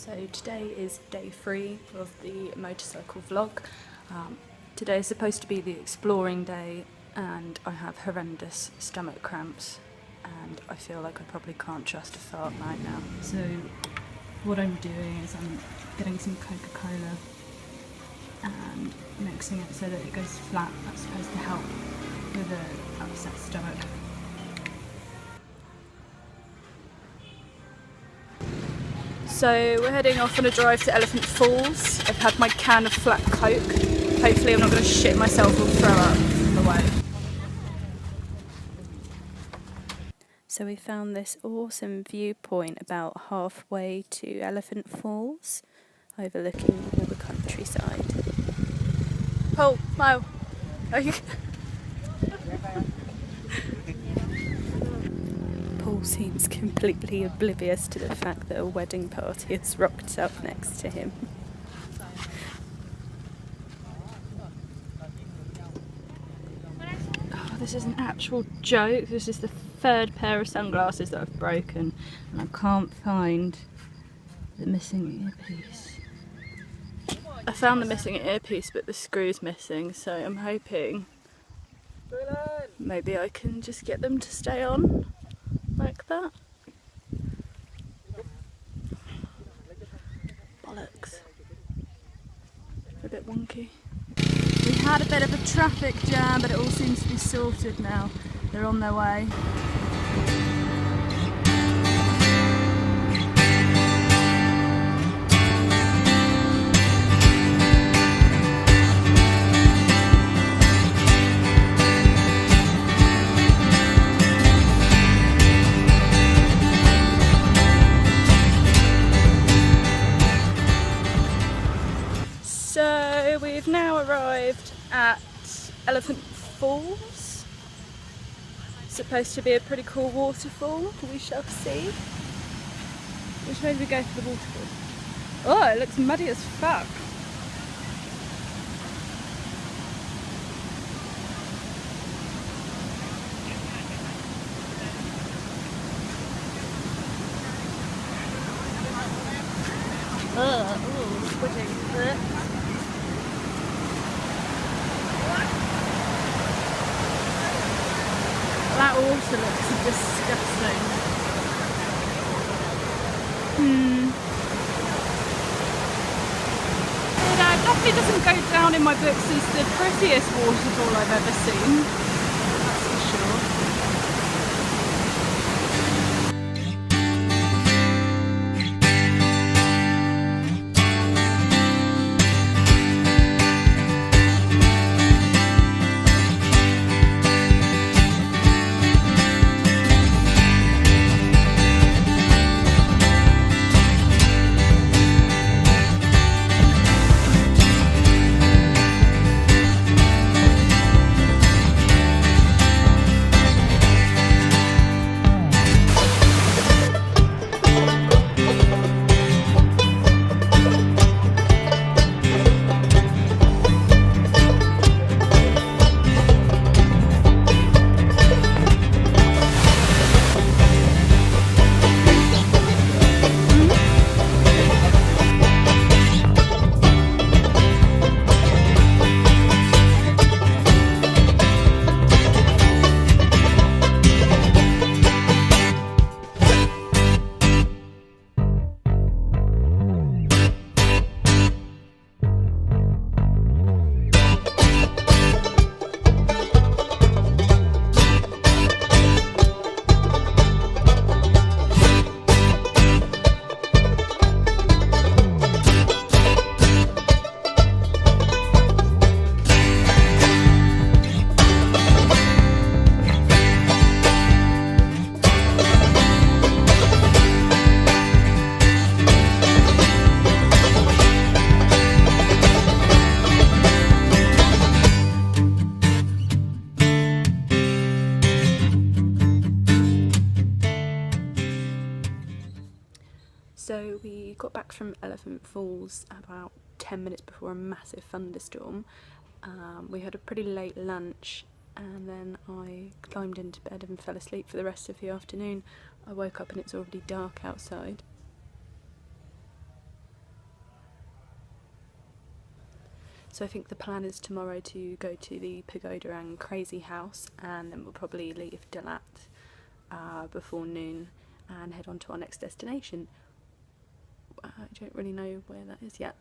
So today is day 3 of the motorcycle vlog. Today is supposed to be the exploring day and I have horrendous stomach cramps and I feel like I probably can't trust a fart right now. So what I'm doing is I'm getting some Coca-Cola and mixing it so that it goes flat. That's supposed to help with an upset stomach. So we're heading off on a drive to Elephant Falls. I've had my can of flat Coke. Hopefully I'm not going to shit myself or throw up on the way. So we found this awesome viewpoint about halfway to Elephant Falls, overlooking all the countryside. Oh, Mo, are you... Paul seems completely oblivious to the fact that a wedding party has rocked up next to him. Oh, this is an actual joke. This is the third pair of sunglasses that I've broken and I can't find the missing earpiece. I found the missing earpiece but the screw's missing, so I'm hoping maybe I can just get them to stay on like that. Bollocks. They're a bit wonky. We had a bit of a traffic jam, but it all seems to be sorted now. They're on their way. So we've now arrived at Elephant Falls. It's supposed to be a pretty cool waterfall, we shall see. Which way do we go for the waterfall? Oh, it looks muddy as fuck. Ooh, squidgy. That water looks disgusting. It definitely doesn't go down in my books as the prettiest waterfall I've ever seen. That's for sure. So we got back from Elephant Falls about 10 minutes before a massive thunderstorm. We had a pretty late lunch and then I climbed into bed and fell asleep for the rest of the afternoon. I woke up and it's already dark outside. So I think the plan is tomorrow to go to the pagoda and crazy house, and then we'll probably leave Dalat before noon and head on to our next destination. I don't really know where that is yet,